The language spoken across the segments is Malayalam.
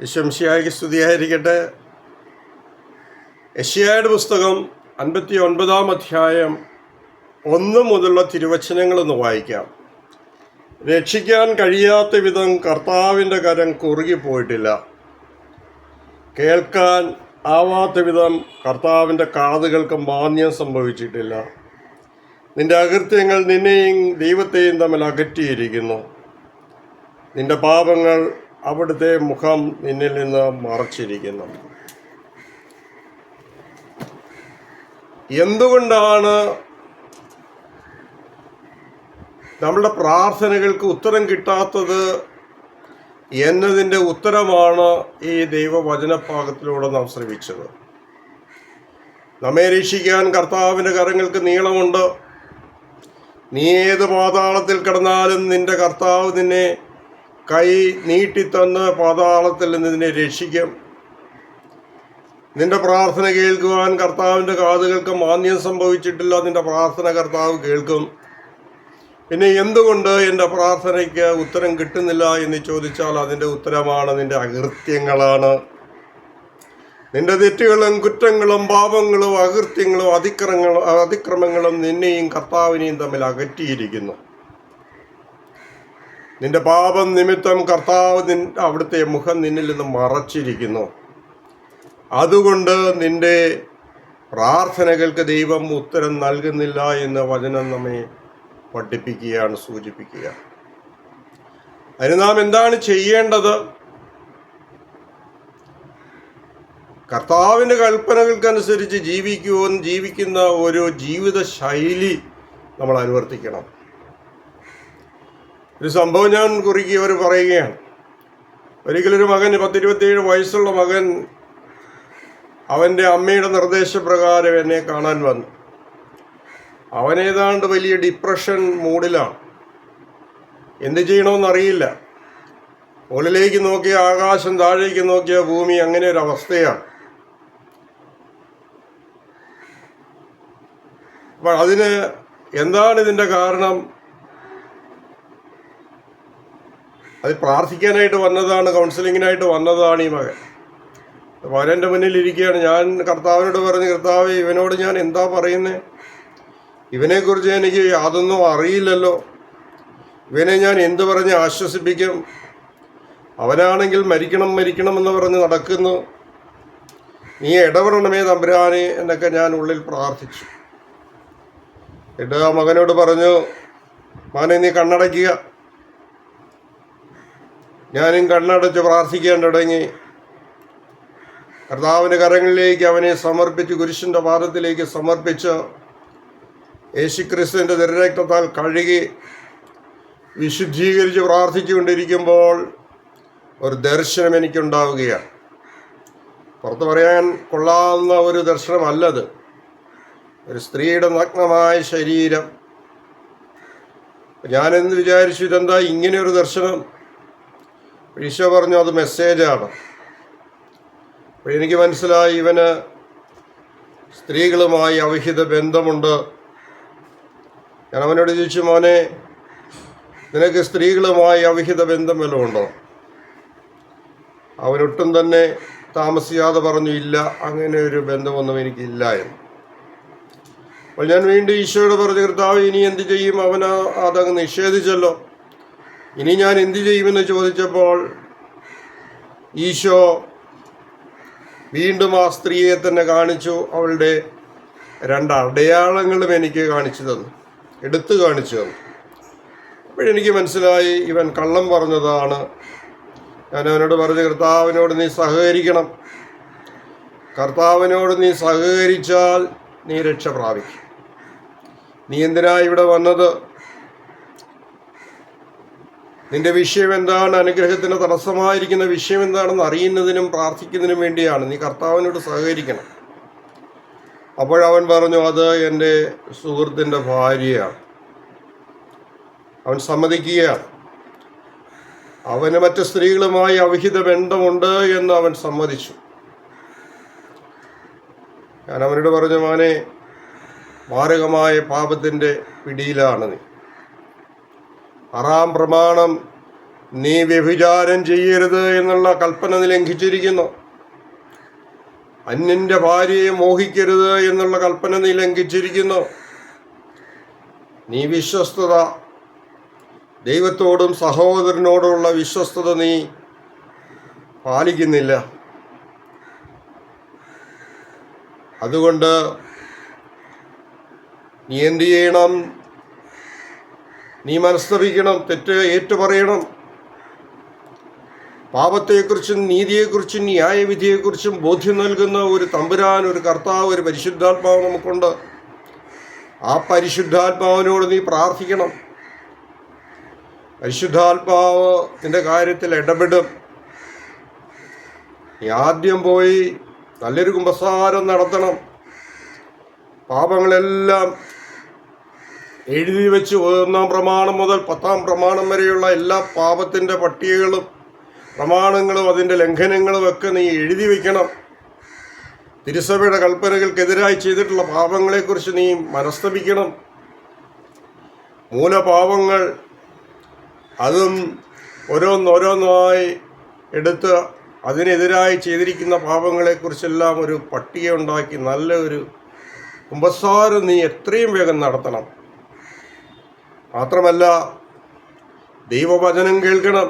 യശംസിയായിക്ക് സ്തുതിയായിരിക്കട്ടെ. യെശയ്യായുടെ പുസ്തകം 59-ാം അധ്യായം 1 മുതലുള്ള തിരുവചനങ്ങളൊന്ന് വായിക്കാം. രക്ഷിക്കാൻ കഴിയാത്ത വിധം കർത്താവിൻ്റെ കരം കുറുകിപ്പോയിട്ടില്ല, കേൾക്കാൻ ആവാത്ത വിധം കർത്താവിൻ്റെ കാതുകൾക്ക് മാന്യം സംഭവിച്ചിട്ടില്ല. നിന്റെ അകൃത്യങ്ങൾ നിന്നെയും ദൈവത്തെയും തമ്മിൽ അകറ്റിയിരിക്കുന്നു. നിന്റെ പാപങ്ങൾ അവിടുത്തെ മുഖം നിന്നിൽ നിന്ന് മറച്ചിരിക്കുന്നു. എന്തുകൊണ്ടാണ് നമ്മളുടെ പ്രാർത്ഥനകൾക്ക് ഉത്തരം കിട്ടാത്തത് എന്നതിൻ്റെ ഉത്തരമാണ് ഈ ദൈവവചനഭാഗത്തിലൂടെ നാം ശ്രമിച്ചത്. നമ്മെ രക്ഷിക്കാൻ കർത്താവിൻ്റെ കരങ്ങൾക്ക് നീളമുണ്ട്. നീ ഏത് പാതാളത്തിൽ കിടന്നാലും നിന്റെ കർത്താവ് നിന്നെ കൈ നീട്ടിത്തന്ന് പാതാളത്തിൽ നിന്ന് നിന്നെ രക്ഷിക്കും. നിന്റെ പ്രാർത്ഥന കേൾക്കുവാൻ കർത്താവിൻ്റെ കാതുകൾക്ക് മാന്യം സംഭവിച്ചിട്ടില്ല. നിന്റെ പ്രാർത്ഥന കർത്താവ് കേൾക്കും. പിന്നെ എന്തുകൊണ്ട് എൻ്റെ പ്രാർത്ഥനയ്ക്ക് ഉത്തരം കിട്ടുന്നില്ല എന്ന് ചോദിച്ചാൽ അതിൻ്റെ ഉത്തരമാണ് നിന്റെ അകൃത്യങ്ങളാണ്. നിന്റെ തെറ്റുകളും കുറ്റങ്ങളും പാപങ്ങളും അകൃത്യങ്ങളും അതിക്രമങ്ങളും നിന്നെയും കർത്താവിനെയും തമ്മിൽ അകറ്റിയിരിക്കുന്നു. നിന്റെ പാപം നിമിത്തം കർത്താവ് അവിടുത്തെ മുഖം നിന്നിൽ നിന്ന് മറച്ചിരിക്കുന്നു. അതുകൊണ്ട് നിന്റെ പ്രാർത്ഥനകൾക്ക് ദൈവം ഉത്തരം നൽകുന്നില്ല എന്ന് വചനം നമ്മെ പഠിപ്പിക്കുകയാണ്, സൂചിപ്പിക്കുക. അതിന് നാം എന്താണ് ചെയ്യേണ്ടത്? കർത്താവിൻ്റെ കൽപ്പനകൾക്കനുസരിച്ച് ജീവിക്കുന്ന ഒരു ജീവിത ശൈലി നമ്മൾ അനുവർത്തിക്കണം. ഒരു സംഭവം ഞാൻ കുറിക്കിയവർ പറയുകയാണ്. ഒരിക്കലൊരു മകൻ, 10-27 വയസ്സുള്ള മകൻ, അവൻ്റെ അമ്മയുടെ നിർദ്ദേശപ്രകാരം എന്നെ കാണാൻ വന്നു. അവനേതാണ്ട് വലിയ ഡിപ്രഷൻ മൂഡിലാണ്. എന്ത് ചെയ്യണമെന്നറിയില്ല. മുകളിലേക്ക് നോക്കിയ ആകാശം, താഴേക്ക് നോക്കിയ ഭൂമി, അങ്ങനെ ഒരു അവസ്ഥയാണ്. അപ്പോൾ അതിന് എന്താണ് ഇതിൻ്റെ കാരണം? അത് പ്രാർത്ഥിക്കാനായിട്ട് വന്നതാണ്, കൗൺസിലിങ്ങിനായിട്ട് വന്നതാണ് ഈ മകൻ. മകൻ്റെ മുന്നിൽ ഇരിക്കുകയാണ്. ഞാൻ കർത്താവിനോട് പറഞ്ഞു, കർത്താവ്, ഇവനോട് ഞാൻ എന്താ പറയുന്നത്? ഇവനെക്കുറിച്ച് എനിക്ക് യാതൊന്നും അറിയില്ലല്ലോ. ഇവനെ ഞാൻ എന്ത് പറഞ്ഞ് ആശ്വസിപ്പിക്കും? അവനാണെങ്കിൽ മരിക്കണം എന്ന് പറഞ്ഞ് നടക്കുന്നു. നീ ഇടപെടണമേ തമ്പുരാനെ എന്നൊക്കെ ഞാൻ ഉള്ളിൽ പ്രാർത്ഥിച്ചു. എന്നിട്ട് ആ മകനോട് പറഞ്ഞു, മോനെ നീ കണ്ണടയ്ക്കുക. ഞാനും കണ്ണടച്ച് പ്രാർത്ഥിക്കാൻ തുടങ്ങി. കർത്താവിൻ്റെ കരങ്ങളിലേക്ക് അവനെ സമർപ്പിച്ച്, കുരിശിൻ്റെ പാദത്തിലേക്ക് സമർപ്പിച്ച്, യേശുക്രിസ്തുവിൻ്റെ തിരുരക്തത്താൽ കഴുകി വിശുദ്ധീകരിച്ച് പ്രാർത്ഥിച്ചുകൊണ്ടിരിക്കുമ്പോൾ ഒരു ദർശനം എനിക്കുണ്ടാവുകയാണ്. പുറത്ത് പറയാൻ കൊള്ളാവുന്ന ഒരു ദർശനമല്ലത്. ഒരു സ്ത്രീയുടെ നഗ്നമായ ശരീരം. ഞാനെന്ന് വിചാരിച്ചു, ഇതെന്താ ഇങ്ങനെ ഒരു ദർശനം? ഈശോ പറഞ്ഞു, അത് മെസ്സേജാണ്. അപ്പോൾ എനിക്ക് മനസ്സിലായി, ഇവന് സ്ത്രീകളുമായി അവിഹിത ബന്ധമുണ്ട്. ഞാൻ അവനോട് ചോദിച്ചു, മോനെ, നിനക്ക് സ്ത്രീകളുമായി അവിഹിത ബന്ധം വല്ലതും ഉണ്ടോ? അവനൊട്ടും തന്നെ താമസിയാതെ പറഞ്ഞു, ഇല്ല, അങ്ങനെ ഒരു ബന്ധമൊന്നും എനിക്കില്ല എന്ന്. അപ്പോൾ ഞാൻ വീണ്ടും ഈശോയോട് പറഞ്ഞു, കർത്താവ്, ഇനി എന്ത് ചെയ്യും? അവൻ അതങ്ങ് നിഷേധിച്ചല്ലോ. ഇനി ഞാൻ എന്ത് ചെയ്യുമെന്ന് ചോദിച്ചപ്പോൾ ഈശോ വീണ്ടും ആ സ്ത്രീയെ തന്നെ കാണിച്ചു. അവളുടെ 2 അടയാളങ്ങളും എനിക്ക് കാണിച്ചു തന്നു, എടുത്തു കാണിച്ചു തന്നു. അപ്പോഴെനിക്ക് മനസ്സിലായി, ഇവൻ കള്ളം പറഞ്ഞതാണ്. ഞാൻ അവനോട് പറഞ്ഞു, കർത്താവിനോട് നീ സഹകരിക്കണം. കർത്താവിനോട് നീ സഹകരിച്ചാൽ നീ രക്ഷ പ്രാപിക്കും. നീ എന്തിനാ ഇവിടെ വന്നത്? നിന്റെ വിഷയം എന്താണ്? അനുഗ്രഹത്തിന് തടസ്സമായിരിക്കുന്ന വിഷയം എന്താണെന്ന് അറിയുന്നതിനും പ്രാർത്ഥിക്കുന്നതിനും വേണ്ടിയാണ്. നീ കർത്താവിനോട് സഹകരിക്കണം. അപ്പോഴവൻ പറഞ്ഞു, അത് എൻ്റെ സുഹൃത്തിൻ്റെ ഭാര്യയാണ്. അവൻ സമ്മതിക്കുകയാണ്. അവന് മറ്റ് സ്ത്രീകളുമായി അവിഹിത ബന്ധമുണ്ട് എന്ന് അവൻ സമ്മതിച്ചു. ഞാൻ അവനോട് പറഞ്ഞു, മോനെ, മാരകമായ പാപത്തിൻ്റെ പിടിയിലാണ് നീ. 6-ാം പ്രമാണം നീ വ്യഭിചാരം ചെയ്യരുത് എന്നുള്ള കൽപ്പന നീ ലംഘിച്ചിരിക്കുന്നു. അന്യന്റെ ഭാര്യയെ മോഹിക്കരുത് എന്നുള്ള കൽപ്പന നീ ലംഘിച്ചിരിക്കുന്നു. നീ വിശ്വസ്തത, ദൈവത്തോടും സഹോദരനോടുമുള്ള വിശ്വസ്തത നീ പാലിക്കുന്നില്ല. അതുകൊണ്ട് നീ എന്ത് ചെയ്യണം? നീ മനസ്തപിക്കണം, തെറ്റ് ഏറ്റുപറയണം. പാപത്തെക്കുറിച്ചും നീതിയെക്കുറിച്ചും ന്യായവിധിയെക്കുറിച്ചും ബോധ്യം നൽകുന്ന ഒരു തമ്പുരാൻ, ഒരു കർത്താവ്, ഒരു പരിശുദ്ധാത്മാവ് നമുക്കുണ്ട്. ആ പരിശുദ്ധാത്മാവിനോട് നീ പ്രാർത്ഥിക്കണം. പരിശുദ്ധാത്മാവ് നിന്റെ കാര്യത്തിൽ ഇടപെടും. നീ ആദ്യം പോയി നല്ലൊരു കുമ്പസാരം നടത്തണം. പാപങ്ങളെല്ലാം എഴുതി വെച്ച് 1-ാം പ്രമാണം മുതൽ 10-ാം പ്രമാണം വരെയുള്ള എല്ലാ പാപത്തിൻ്റെ പട്ടികകളും പ്രമാണങ്ങളും അതിൻ്റെ ലംഘനങ്ങളും ഒക്കെ നീ എഴുതി വയ്ക്കണം. തിരുസഭയുടെ കൽപ്പനകൾക്കെതിരായി ചെയ്തിട്ടുള്ള പാപങ്ങളെക്കുറിച്ച് നീ മനസ്തപിക്കണം. മൂലപാപങ്ങൾ അതും ഓരോന്നോരോന്നായി എടുത്ത് അതിനെതിരായി ചെയ്തിരിക്കുന്ന പാപങ്ങളെക്കുറിച്ചെല്ലാം ഒരു പട്ടിക ഉണ്ടാക്കി നല്ല ഒരു കുമ്പസാരം നീ എത്രയും വേഗം നടത്തണം. മാത്രമല്ല, ദൈവവചനം കേൾക്കണം.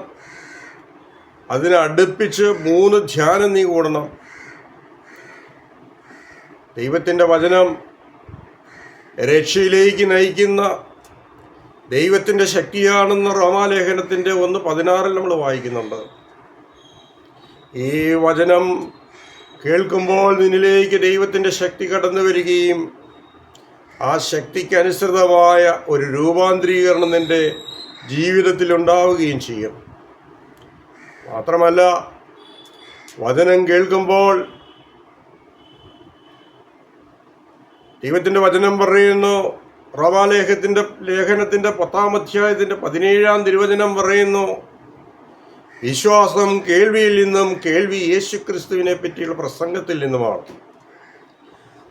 അതിനെ അടുപ്പിച്ച് 3 ധ്യാനം നീ കൂടണം. ദൈവത്തിൻ്റെ വചനം രക്ഷയിലേക്ക് നയിക്കുന്ന ദൈവത്തിൻ്റെ ശക്തിയാണെന്ന് റോമാലേഖനത്തിൻ്റെ 1:16 നമ്മൾ വായിക്കുന്നുണ്ട്. ഈ വചനം കേൾക്കുമ്പോൾ നിന്നിലേക്ക് ദൈവത്തിൻ്റെ ശക്തി കടന്നു വരികയും ആ ശക്തിക്കനുസൃതമായ ഒരു രൂപാന്തരീകരണം നിൻ്റെ ജീവിതത്തിൽ ഉണ്ടാവുകയും ചെയ്യും. മാത്രമല്ല, വചനം കേൾക്കുമ്പോൾ ദൈവത്തിൻ്റെ വചനം പറയുന്നു, റോമാലേഖനത്തിൻ്റെ 10-ാം അധ്യായത്തിൻ്റെ 17-ാം തിരുവചനം പറയുന്നു, വിശ്വാസം കേൾവിയിൽ നിന്നും, കേൾവി യേശുക്രിസ്തുവിനെ പറ്റിയുള്ള പ്രസംഗത്തിൽ നിന്നുമാണ്.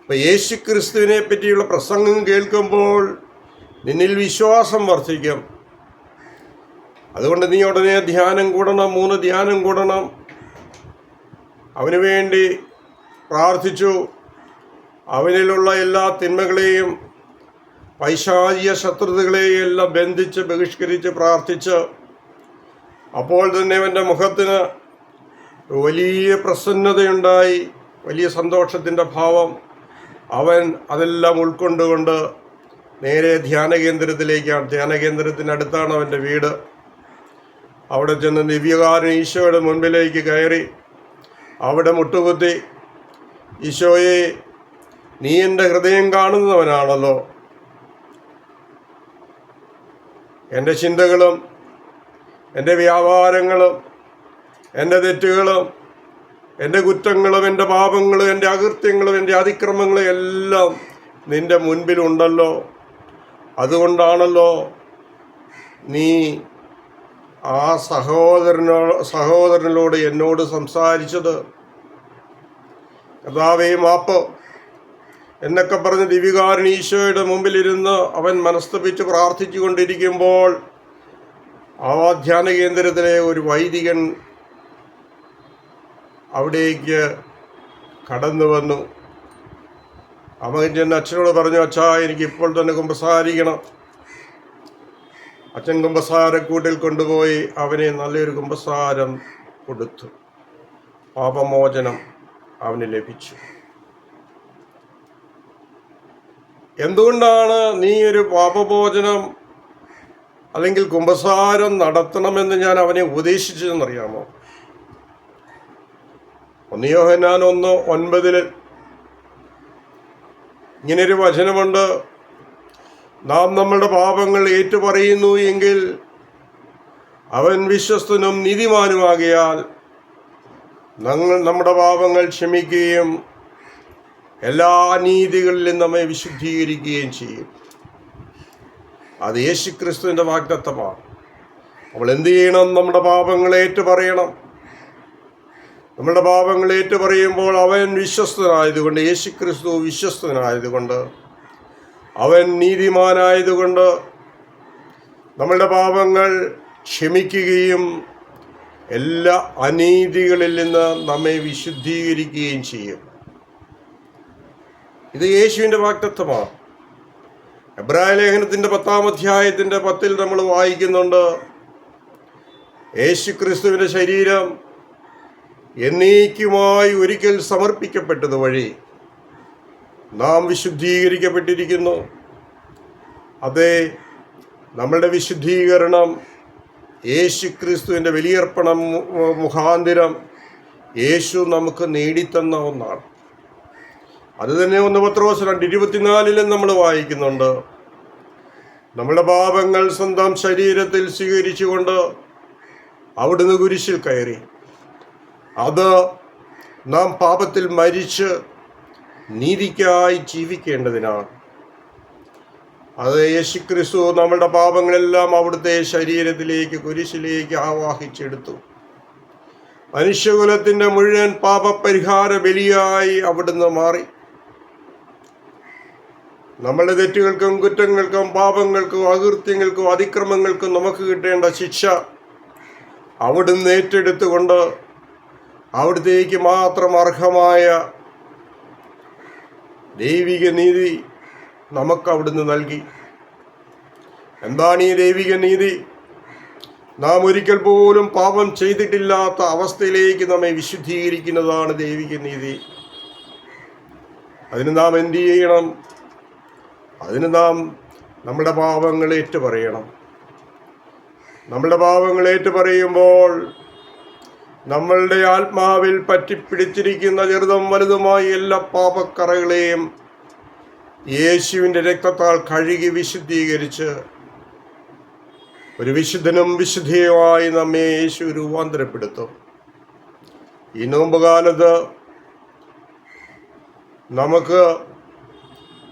അപ്പം യേശുക്രിസ്തുവിനെ പറ്റിയുള്ള പ്രസംഗം കേൾക്കുമ്പോൾ നിന്നിൽ വിശ്വാസം വർദ്ധിക്കും. അതുകൊണ്ട് നീ ഉടനെ ധ്യാനം കൂടണം, 3 ധ്യാനം കൂടണം. അവന് വേണ്ടി പ്രാർത്ഥിച്ചു. അവനിലുള്ള എല്ലാ തിന്മകളെയും പൈശാചിക ശത്രുതകളെയും എല്ലാം ബന്ധിച്ച് ബഹിഷ്കരിച്ച് പ്രാർത്ഥിച്ച് അപ്പോൾ തന്നെ അവൻ്റെ മുഖത്തിന് വലിയ പ്രസന്നതയുണ്ടായി, വലിയ സന്തോഷത്തിൻ്റെ ഭാവം. അവൻ അതെല്ലാം ഉൾക്കൊണ്ടുകൊണ്ട് നേരെ ധ്യാനകേന്ദ്രത്തിലേക്കാണ്. ധ്യാനകേന്ദ്രത്തിനടുത്താണ് അവൻ്റെ വീട്. അവിടെ ചെന്ന് ദിവ്യകാരൻ ഈശോയുടെ മുൻപിലേക്ക് കയറി അവിടെ മുട്ടുകുത്തി, ഈശോയെ, നീ എൻ്റെ ഹൃദയം കാണുന്നവനാണല്ലോ. എൻ്റെ ചിന്തകളും എൻ്റെ വ്യാപാരങ്ങളും എൻ്റെ തെറ്റുകളും എൻ്റെ കുറ്റങ്ങളും എൻ്റെ പാപങ്ങളും എൻ്റെ അകൃത്യങ്ങളും എൻ്റെ അതിക്രമങ്ങളും എല്ലാം നിൻ്റെ മുൻപിലുണ്ടല്ലോ. അതുകൊണ്ടാണല്ലോ നീ ആ സഹോദരനോട് എന്നോട് സംസാരിച്ചത്. കർത്താവേ, മാപ്പ് എന്നൊക്കെ പറഞ്ഞ് ദിവ്യകാരൻ ഈശോയുടെ മുമ്പിലിരുന്ന് അവൻ മനസ്തപിച്ച് പ്രാർത്ഥിച്ചു കൊണ്ടിരിക്കുമ്പോൾ ആ ധ്യാന കേന്ദ്രത്തിലെ ഒരു വൈദികൻ അവിടേക്ക് കടന്നു വന്നു. അവൻ ചെന്ന് അച്ഛനോട് പറഞ്ഞു, അച്ഛാ, എനിക്ക് ഇപ്പോൾ തന്നെ കുമ്പസാരിക്കണം. അച്ഛൻ കുമ്പസാരക്കൂട്ടിൽ കൊണ്ടുപോയി അവനെ നല്ലൊരു കുമ്പസാരം കൊടുത്തു. പാപമോചനം അവന് ലഭിച്ചു. എന്തുകൊണ്ടാണ് നീ ഒരു പാപമോചനം അല്ലെങ്കിൽ കുമ്പസാരം നടത്തണമെന്ന് ഞാൻ അവനെ ഉപദേശിച്ചതെന്നറിയാമോ? 1 യോഹന്നാൻ 1:9 ഇങ്ങനൊരു വചനമുണ്ട്, നാം നമ്മളുടെ പാപങ്ങൾ ഏറ്റുപറയുന്നു എങ്കിൽ അവൻ വിശ്വസ്തനും നീതിമാനുമാകിയാൽ നമ്മുടെ പാപങ്ങൾ ക്ഷമിക്കുകയും എല്ലാ അനീതികളിലും നമ്മെ വിശുദ്ധീകരിക്കുകയും ചെയ്യും. അത് യേശുക്രിസ്തുവിൻ്റെ വാഗ്ദത്തമാണ്. അപ്പോൾ എന്ത് ചെയ്യണം? നമ്മുടെ പാപങ്ങൾ ഏറ്റുപറയണം. നമ്മുടെ പാപങ്ങൾ ഏറ്റുപറയുമ്പോൾ അവൻ വിശ്വസ്തനായതുകൊണ്ട്, യേശുക്രിസ്തു വിശ്വസ്തനായതുകൊണ്ട്, അവൻ നീതിമാനായതുകൊണ്ട് നമ്മളുടെ പാപങ്ങൾ ക്ഷമിക്കുകയും എല്ലാ അനീതികളിൽ നിന്ന് നമ്മെ വിശുദ്ധീകരിക്കുകയും ചെയ്യും. ഇത് യേശുവിൻ്റെ വാഗ്ദത്തമാണ്. എബ്രായ ലേഖനത്തിൻ്റെ 10-ാം അധ്യായത്തിൻ്റെ 10 നമ്മൾ വായിക്കുന്നുണ്ട്, യേശു ക്രിസ്തുവിൻ്റെ ശരീരം എന്നേക്കുമായി ഒരിക്കൽ സമർപ്പിക്കപ്പെട്ടത് വഴി നാം വിശുദ്ധീകരിക്കപ്പെട്ടിരിക്കുന്നു. അതെ, നമ്മളുടെ വിശുദ്ധീകരണം യേശു ക്രിസ്തുവിൻ്റെ ബലിയർപ്പണം മുഖാന്തിരം യേശു നമുക്ക് നേടിത്തന്ന ഒന്നാണ്. അത് തന്നെ 1 പത്രോസ് 2:24 നമ്മൾ വായിക്കുന്നുണ്ട്, നമ്മുടെ പാപങ്ങൾ സ്വന്തം ശരീരത്തിൽ സ്വീകരിച്ചുകൊണ്ട് അവിടുന്ന് കുരിശിൽ കയറി. അത് നാം പാപത്തിൽ മരിച്ച് നീതിക്കായി ജീവിക്കേണ്ടതിനാണ്. അത് യേശുക്രിസ്തു നമ്മളുടെ പാപങ്ങളെല്ലാം അവിടുത്തെ ശരീരത്തിലേക്ക് കുരിശിലേക്ക് ആവാഹിച്ചെടുത്തു. മനുഷ്യകുലത്തിൻ്റെ മുഴുവൻ പാപപരിഹാര ബലിയായി അവിടുന്ന് മാറി. നമ്മളുടെ തെറ്റുകൾക്കും കുറ്റങ്ങൾക്കും പാപങ്ങൾക്കും അകൃത്യങ്ങൾക്കും അതിക്രമങ്ങൾക്കും നമുക്ക് കിട്ടേണ്ട ശിക്ഷ അവിടുന്ന് ഏറ്റെടുത്തുകൊണ്ട് അവിടുത്തേക്ക് മാത്രം അർഹമായ ദൈവിക നീതി നമുക്ക് അവിടുന്ന് നൽകി. എന്താണ് ഈ ദൈവിക നീതി? നാം ഒരിക്കൽ പോലും പാപം ചെയ്തിട്ടില്ലാത്ത അവസ്ഥയിലേക്ക് നമ്മെ വിശുദ്ധീകരിക്കുന്നതാണ് ദൈവിക നീതി. അതിന് നാം എന്ത് ചെയ്യണം? അതിന് നാം നമ്മുടെ പാപങ്ങൾ ഏറ്റുപറയണം. നമ്മുടെ പാപങ്ങൾ ഏറ്റുപറയുമ്പോൾ നമ്മളുടെ ആത്മാവിൽ പറ്റിപ്പിടിച്ചിരിക്കുന്ന ചെറുതും വലുതുമായ എല്ലാ പാപക്കറകളെയും യേശുവിൻ്റെ രക്തത്താൽ കഴുകി വിശുദ്ധീകരിച്ച് ഒരു വിശുദ്ധനും വിശുദ്ധിയുമായി നമ്മെ യേശു രൂപാന്തരപ്പെടുത്തും. ഈ നോമ്പുകാലത്ത് നമുക്ക്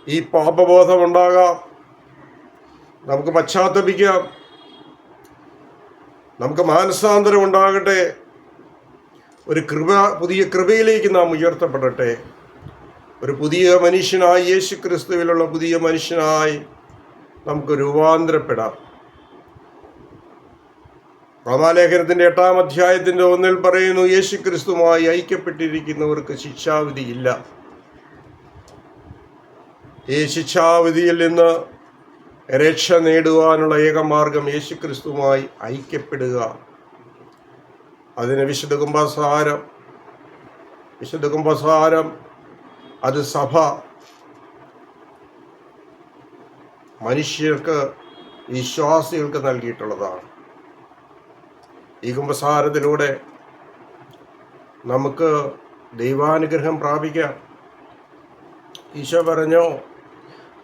ഈ പാപബോധമുണ്ടാകാം, നമുക്ക് പശ്ചാത്തപിക്കാം, നമുക്ക് മാനസാന്തരം ഉണ്ടാകട്ടെ, ഒരു പുതിയ കൃപയിലേക്ക് നാം ഉയർത്തപ്പെടട്ടെ. ഒരു പുതിയ മനുഷ്യനായി, യേശു ക്രിസ്തുവിലുള്ള പുതിയ മനുഷ്യനായി നമുക്ക് രൂപാന്തരപ്പെടാം. റോമാലേഖനത്തിൻ്റെ 8-ാം അധ്യായത്തിൻ്റെ 1 പറയുന്നു, യേശു ക്രിസ്തുവുമായി ഐക്യപ്പെട്ടിരിക്കുന്നവർക്ക് ശിക്ഷാവിധിയില്ല. ഈ ശിക്ഷാവിധിയിൽ നിന്ന് രക്ഷ നേടുവാനുള്ള ഏകമാർഗം യേശു ക്രിസ്തുവുമായി ഐക്യപ്പെടുക. അതിന് വിശുദ്ധ കുമ്പസാരം അത് സഭ മനുഷ്യർക്ക്, വിശ്വാസികൾക്ക് നൽകിയിട്ടുള്ളതാണ്. ഈ കുമ്പസാരത്തിലൂടെ നമുക്ക് ദൈവാനുഗ്രഹം പ്രാപിക്കാം. ഈശോ പറഞ്ഞു,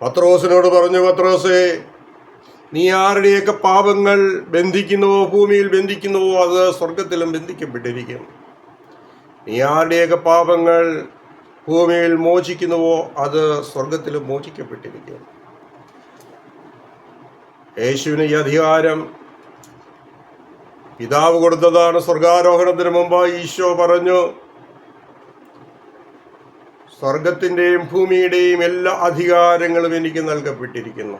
പത്രോസിനോട് പറഞ്ഞു, പത്രോസേ, നീ ആരുടെയൊക്കെ പാപങ്ങൾ ബന്ധിക്കുന്നുവോ, ഭൂമിയിൽ ബന്ധിക്കുന്നുവോ, അത് സ്വർഗത്തിലും ബന്ധിക്കപ്പെട്ടിരിക്കും. നീ ആരുടെയൊക്കെ പാപങ്ങൾ ഭൂമിയിൽ മോചിക്കുന്നുവോ, അത് സ്വർഗത്തിലും മോചിക്കപ്പെട്ടിരിക്കും. യേശുവിന് ഈ അധികാരം പിതാവ് കൊടുത്തതാണ്. സ്വർഗാരോഹണത്തിന് മുമ്പ് ഈശോ പറഞ്ഞു, സ്വർഗത്തിൻ്റെയും ഭൂമിയുടെയും എല്ലാ അധികാരങ്ങളും എനിക്ക് നൽകപ്പെട്ടിരിക്കുന്നു.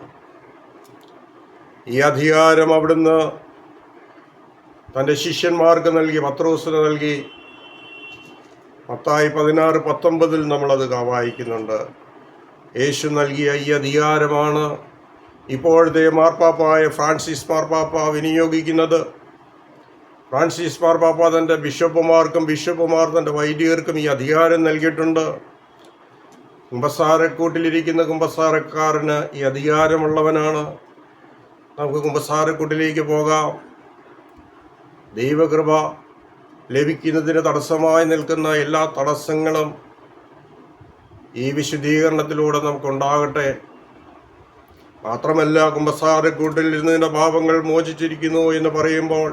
ഈ അധികാരം അവിടുന്ന് തൻ്റെ ശിഷ്യന്മാർക്ക് നൽകി, പത്രോസിന് നൽകി. മത്തായി 16:19 നമ്മളത് വായിക്കുന്നുണ്ട്. യേശു നൽകിയ ഈ അധികാരമാണ് ഇപ്പോഴത്തെ മാർപ്പാപ്പായ ഫ്രാൻസിസ് മാർപ്പാപ്പ വിനിയോഗിക്കുന്നത്. ഫ്രാൻസിസ് മാർപ്പാപ്പ തൻ്റെ ബിഷപ്പുമാർ തൻ്റെ വൈദികർക്കും ഈ അധികാരം നൽകിയിട്ടുണ്ട്. കുമ്പസാരക്കൂട്ടിലിരിക്കുന്ന കുമ്പസാരക്കാരന് ഈ അധികാരമുള്ളവനാണ്. നമുക്ക് കുമ്പസാരക്കൂട്ടിലേക്ക് പോകാം. ദൈവകൃപ ലഭിക്കുന്നതിന് തടസ്സമായി നിൽക്കുന്ന എല്ലാ തടസ്സങ്ങളും ഈ വിശുദ്ധീകരണത്തിലൂടെ നമുക്കുണ്ടാകട്ടെ. മാത്രമല്ല, കുമ്പസാരക്കൂട്ടിൽ ഇരുന്നതിൻ്റെ പാപങ്ങൾ മോചിച്ചിരിക്കുന്നു എന്ന് പറയുമ്പോൾ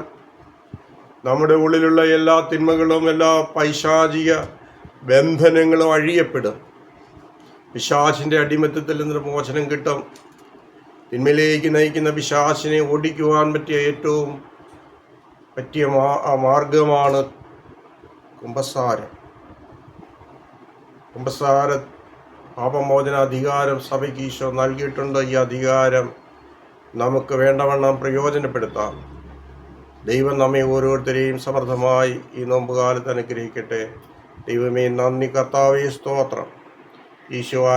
നമ്മുടെ ഉള്ളിലുള്ള എല്ലാ തിന്മകളും, എല്ലാ പൈശാചിക ബന്ധനങ്ങളും അഴിയപ്പെടും. പിശാചിൻ്റെ അടിമത്തത്തിൽ നിന്ന് മോചനം കിട്ടും. തിന്മയിലേക്ക് നയിക്കുന്ന പിശാചിനെ ഓടിക്കുവാൻ പറ്റിയ ഏറ്റവും പറ്റിയ മാർഗമാണ് കുമ്പസാരം. പാപമോചന അധികാരം സഭയ്ക്ക് ഈശോ നൽകിയിട്ടുണ്ട്. ഈ അധികാരം നമുക്ക് വേണ്ടവണ്ണം പ്രയോജനപ്പെടുത്താം. ദൈവം നമ്മെ ഓരോരുത്തരെയും സമർത്ഥമായി ഈ നോമ്പുകാലത്ത് അനുഗ്രഹിക്കട്ടെ. ദൈവമേ നന്ദി, കർത്താവേ സ്തോത്രം. ഈശോ